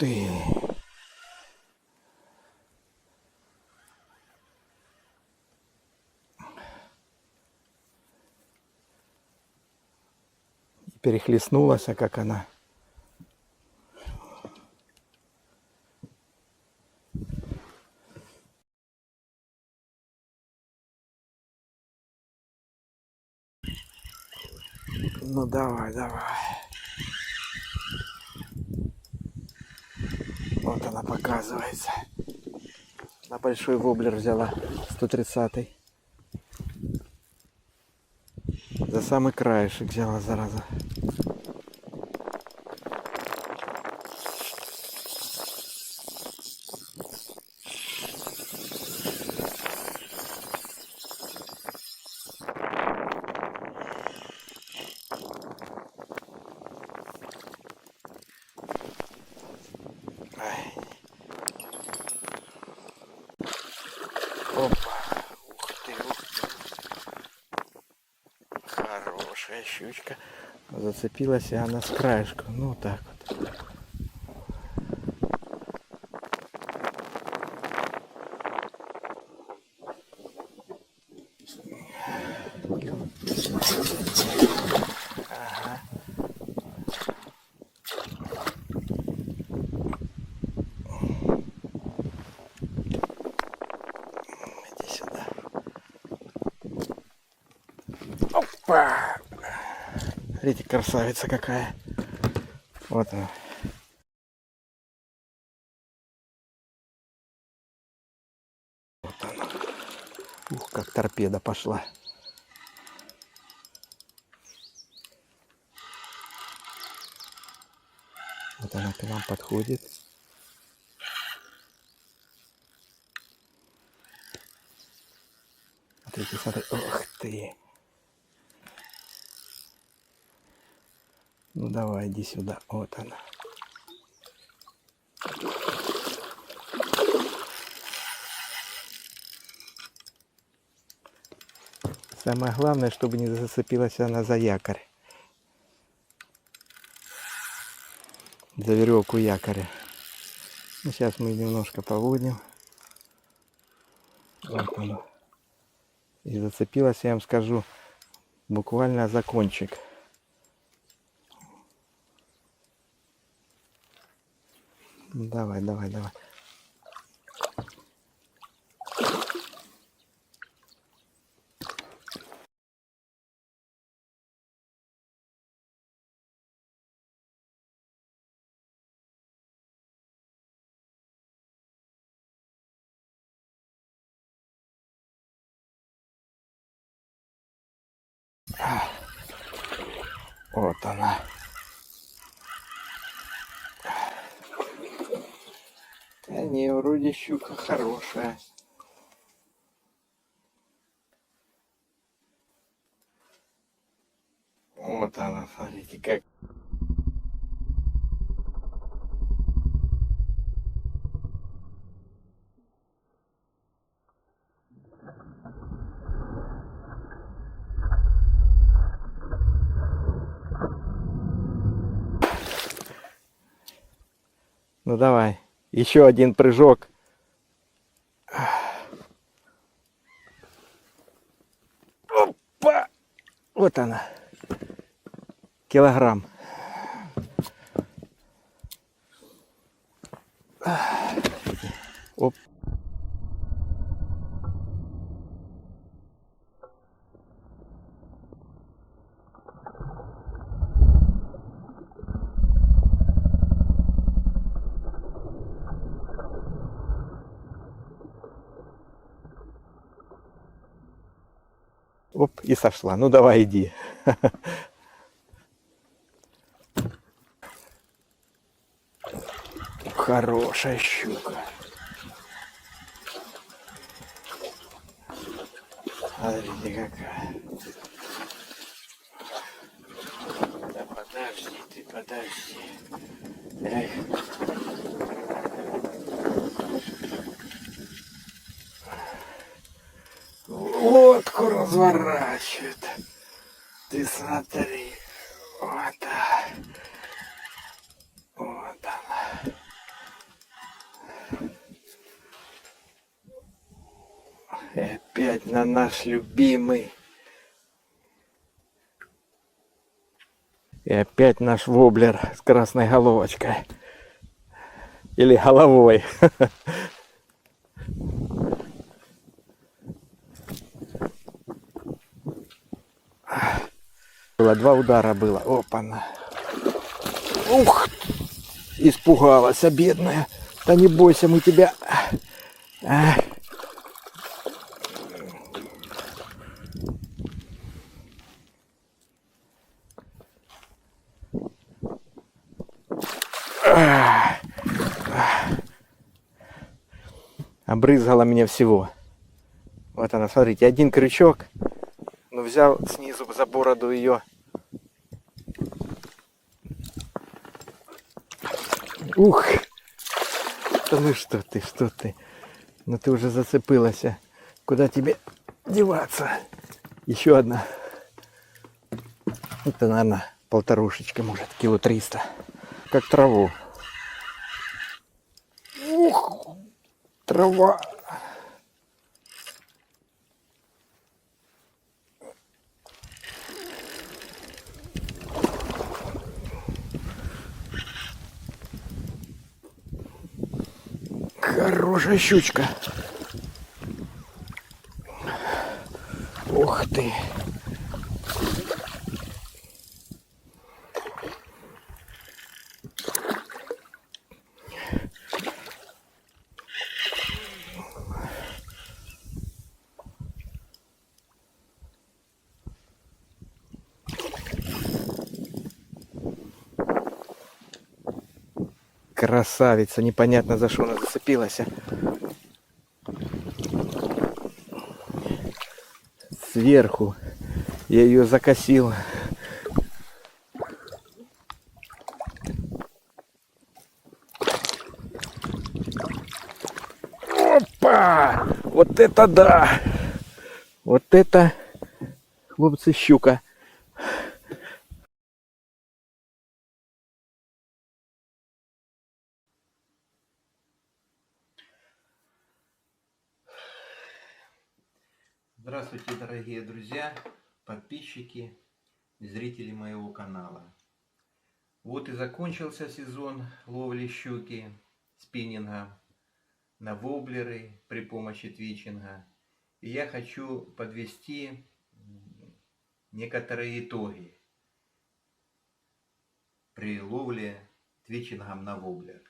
ты! Перехлестнулась, а как она. Ну давай, давай. Вот она показывается. На большой воблер взяла 130-й. За самый краешек взяла, зараза. Ай. Опа. Ух ты, ух ты. Хорошая щучка. Зацепилась и она с краешку. Ну так вот. Ага. Иди сюда. Опа! Смотрите, красавица какая. Вот она. Вот она. Ух, как торпеда пошла. Вот она к нам подходит. Смотрите, смотрите. Ух ты. Ну давай, иди сюда. Вот она. Самое главное, чтобы не зацепилась она за якорь. За веревку якоря. Ну, сейчас мы немножко поводим. Вот оно. И зацепилась, я вам скажу, буквально за кончик. Давай, давай, давай. Вот она. Да не, вроде щука хорошая. Вот она, смотрите, как. Ну давай, еще один прыжок. Опа! Вот она. Килограмм. Оп. Оп, и сошла. Ну давай, иди. Хорошая щука. Смотрите, какая. Да подожди ты, подожди. Эх. Лодку разворачивает. Ты смотри. Вот так. Вот она. опять на наш любимый. И опять наш воблер с красной головочкой. Или головой. Было 2 удара было. Опа-на. Ух! Испугалась, бедная. Да не бойся, мы тебя... Обрызгала меня всего. Вот она, смотрите, один крючок. Ну, взял снизу за бороду ее. Ух! Да ну что ты? Ну ты уже зацепилась. Куда тебе деваться? Еще одна. Это, наверное, полторушечка, может, кило 300. Как траву. Ух! Трава. Хорошая щучка. Ух ты. Красавица, непонятно за что она зацепилась. Сверху я ее закосил. Опа! Вот это да! Вот это, хлопцы, щука. Здравствуйте, дорогие друзья, подписчики и зрители моего канала. Вот и закончился сезон ловли щуки, спиннинга на воблеры при помощи твичинга. И я хочу подвести некоторые итоги при ловле твичингом на воблер.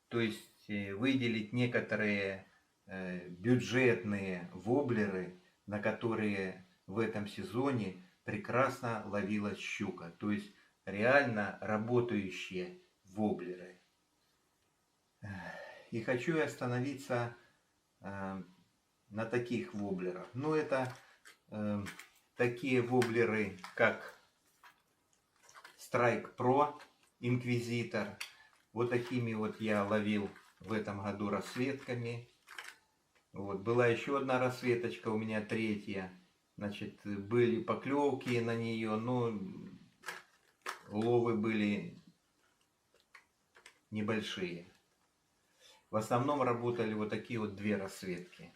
То есть выделить некоторые бюджетные воблеры, на которые в этом сезоне прекрасно ловилась щука. То есть реально работающие воблеры. И хочу я остановиться на таких воблерах. Ну, это такие воблеры, как Strike Pro, Inquisitor. Вот такими вот я ловил в этом году расцветками. Вот, была еще одна расцветочка, у меня 3-я. Значит, были поклевки на нее, но ловы были небольшие. В основном работали вот такие вот 2 расцветки.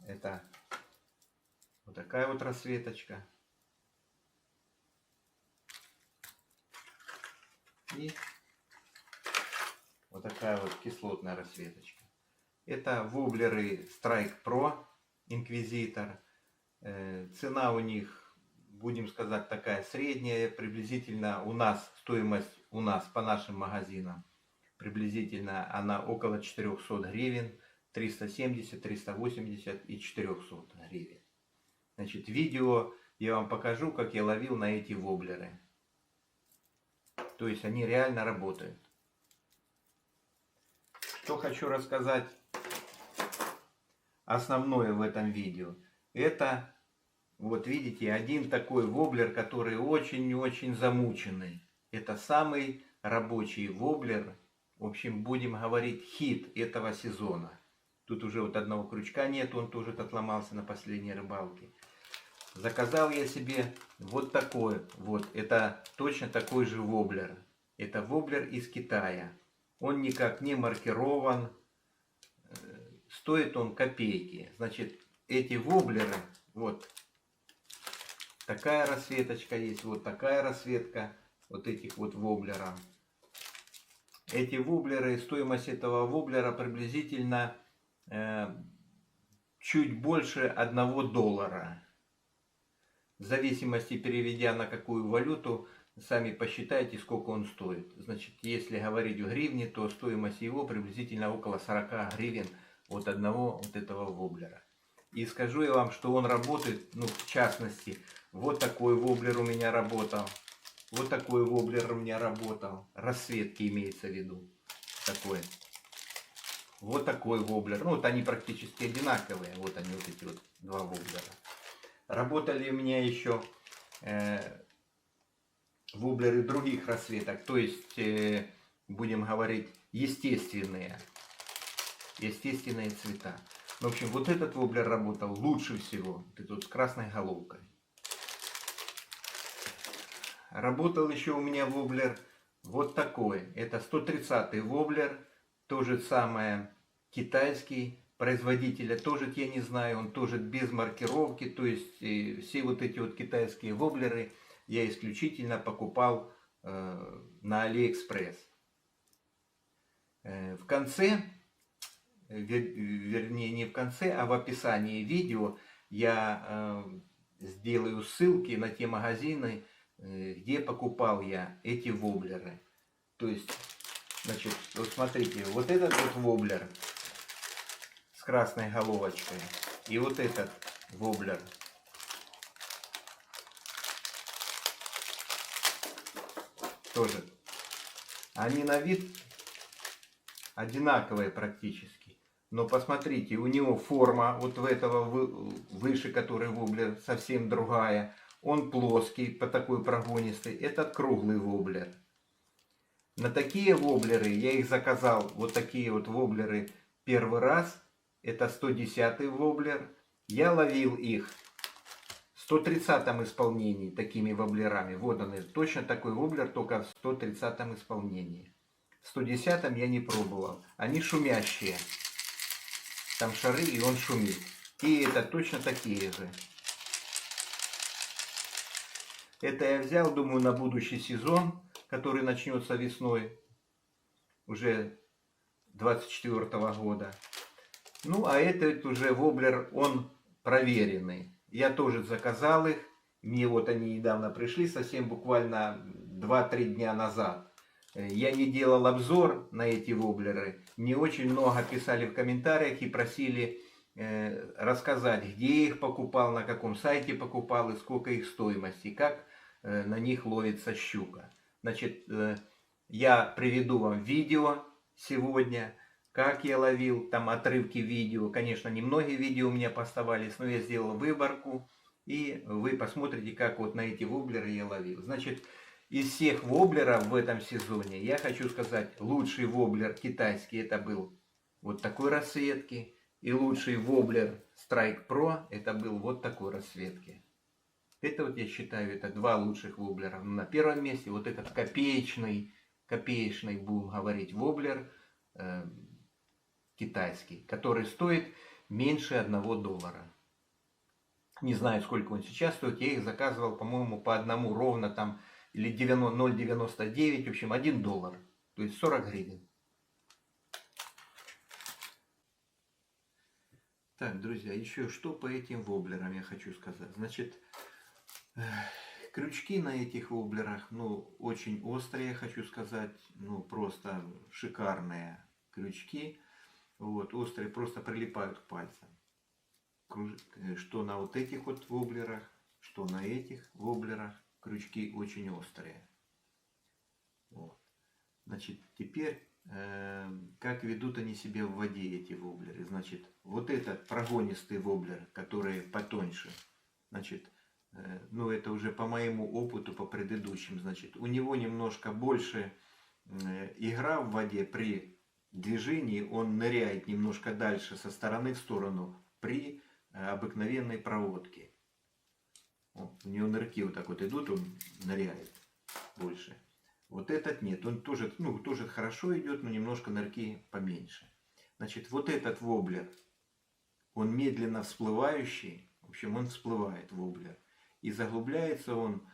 Это вот такая вот расцветочка. И вот такая вот кислотная расцветочка. Это воблеры Strike Pro Inquisitor. Цена у них, будем сказать, такая средняя. Приблизительно у нас, стоимость у нас по нашим магазинам, приблизительно она около 400 гривен. 370, 380 и 400 гривен. Значит, видео я вам покажу, как я ловил на эти воблеры. То есть они реально работают. Что хочу рассказать основное в этом видео. Это, вот видите, один такой воблер, который очень-очень замученный. Это самый рабочий воблер. В общем, будем говорить, хит этого сезона. Тут уже вот одного крючка нет, он тоже отломался на последней рыбалке. Заказал я себе вот такой вот. Это точно такой же воблер. Это воблер из Китая. Он никак не маркирован. стоит он копейки. Значит, эти воблеры, вот такая расцветочка есть, вот такая расцветка вот этих вот воблеров. Эти воблеры, стоимость этого воблера приблизительно чуть больше $1. В зависимости, переведя на какую валюту, сами посчитайте, сколько он стоит. Значит, если говорить в гривне, то стоимость его приблизительно около 40 гривен от одного вот этого воблера. И скажу я вам, что он работает, ну, в частности, вот такой воблер у меня работал. Вот такой воблер у меня работал. Расцветки имеется в виду. Такой. Вот такой воблер. Ну, вот они практически одинаковые. Вот они, вот эти вот два воблера. Работали у меня еще воблеры других расцветок. То есть, будем говорить, естественные. Естественные цвета. В общем, вот этот воблер работал лучше всего. Вот этот вот с красной головкой. Работал еще у меня воблер вот такой. Это 130-й воблер. То же самое, китайский. Производителя тоже я не знаю. Он тоже без маркировки. То есть все вот эти вот китайские воблеры я исключительно покупал на Алиэкспресс. В конце, вернее не в конце, а в описании видео я сделаю ссылки на те магазины, где покупал я эти воблеры. То есть, значит, вот смотрите, вот этот вот воблер с красной головочкой и вот этот воблер тоже. Они на вид одинаковые практически. Но посмотрите, у него форма вот в этого выше, который воблер, совсем другая. Он плоский, по такой прогонистый. Этот круглый воблер. На такие воблеры я их заказал, вот такие вот воблеры, первый раз. Это 110-й воблер. Я ловил их в 130-м исполнении такими воблерами. Вот он, точно такой воблер, только в 130-м исполнении. В 110-м я не пробовал. Они шумящие. Там шары, и он шумит. И это точно такие же. Это я взял, думаю, на будущий сезон, который начнется весной уже 24 года. Ну, а этот уже воблер, он проверенный. Я тоже заказал их. Мне вот они недавно пришли, совсем буквально 2-3 дня назад. Я не делал обзор на эти воблеры. Мне очень много писали в комментариях и просили рассказать, где их покупал, на каком сайте покупал и сколько их стоимость, и как на них ловится щука. Значит, я приведу вам видео сегодня, как я ловил, там отрывки видео. Конечно, немногие видео у меня поставались, но я сделал выборку, и вы посмотрите, как вот на эти воблеры я ловил. Значит, из всех воблеров в этом сезоне, я хочу сказать, лучший воблер китайский это был вот такой расцветки. И лучший воблер Strike Pro это был вот такой расцветки. Это вот я считаю, это два лучших воблера. На первом месте вот этот копеечный, будем говорить, воблер китайский, который стоит меньше $1. Не знаю, сколько он сейчас стоит. Я их заказывал, по-моему, по одному ровно там, или 0,99, в общем, $1. То есть 40 гривен. Так, друзья, еще что по этим воблерам я хочу сказать. Значит, крючки на этих воблерах, ну, очень острые, хочу сказать, ну, просто шикарные крючки. Вот, острые, просто прилипают к пальцам. Что на вот этих вот воблерах, что на этих воблерах, крючки очень острые. Вот. Значит, теперь, как ведут они себя в воде, эти воблеры. Значит, вот этот прогонистый воблер, который потоньше, значит, ну это уже по моему опыту, по предыдущим, значит, у него немножко больше игра в воде при движении, он ныряет немножко дальше, со стороны в сторону, при обыкновенной проводке. Вот, у него нырки вот так вот идут, он ныряет больше. Вот этот нет, он тоже, ну, тоже хорошо идет, но немножко нырки поменьше. Значит, вот этот воблер, он медленно всплывающий, в общем, он всплывает, воблер, и заглубляется он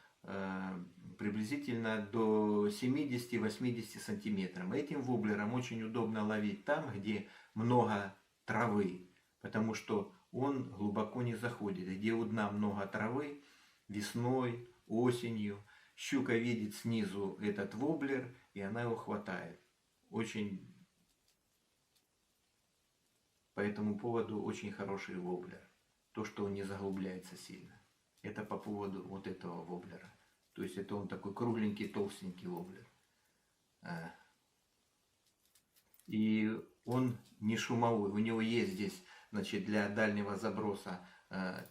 приблизительно до 70-80 сантиметров. Этим воблером очень удобно ловить там, где много травы, потому что он глубоко не заходит. Где у дна много травы, весной, осенью, щука видит снизу этот воблер, и она его хватает. Очень по этому поводу очень хороший воблер. То, что он не заглубляется сильно. Это по поводу вот этого воблера. То есть это он такой кругленький, толстенький воблер. И он не шумовой. У него есть здесь, значит, для дальнего заброса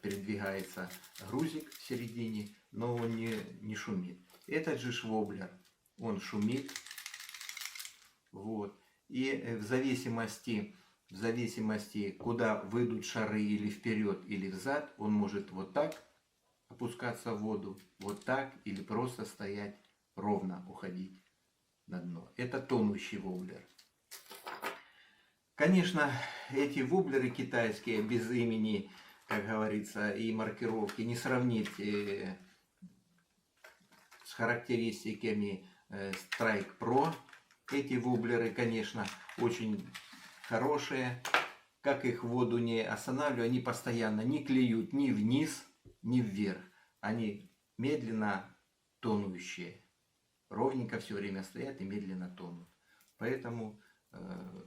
передвигается грузик в середине, но он не шумит. Этот же воблер, он шумит. Вот. И в зависимости, куда выйдут шары, или вперед, или взад, он может вот так опускаться в воду, вот так, или просто стоять ровно, уходить на дно. Это тонущий воблер. Конечно, эти воблеры китайские без имени, как говорится, и маркировки не сравнить с характеристиками Strike Pro. Эти воблеры, конечно, очень хорошие. Как их в воду не останавливаю, они постоянно не клюют ни вниз, ни вверх. Они медленно тонущие. Ровненько все время стоят и медленно тонут. Поэтому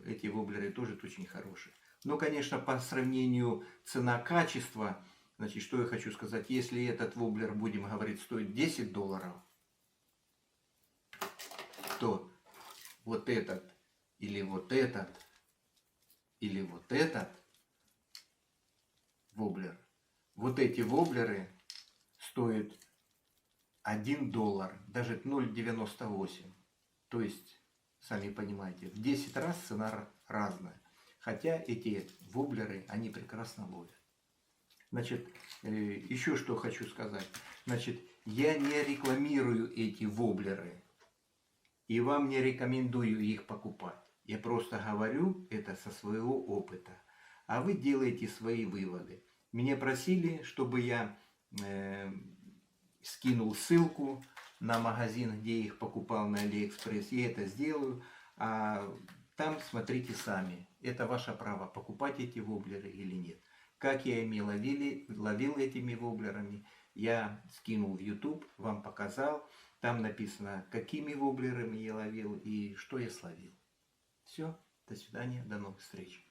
эти воблеры тоже очень хорошие. Но, конечно, по сравнению цена-качество, значит, что я хочу сказать, если этот воблер, будем говорить, стоит $10, то вот этот, или вот этот, или вот этот воблер, вот эти воблеры стоят $1, даже 0,98. То есть, сами понимаете, в 10 раз цена разная. Хотя эти воблеры, они прекрасно ловят. Значит, еще что хочу сказать. Значит, я не рекламирую эти воблеры. И вам не рекомендую их покупать. Я просто говорю это со своего опыта. А вы делаете свои выводы. Меня просили, чтобы я скинул ссылку на магазин, где их покупал на Алиэкспресс. Я это сделаю. А там смотрите сами. Это ваше право, покупать эти воблеры или нет. Как я ими ловил этими воблерами, я скинул в YouTube, вам показал. Там написано, какими воблерами я ловил и что я словил. Все, до свидания, до новых встреч.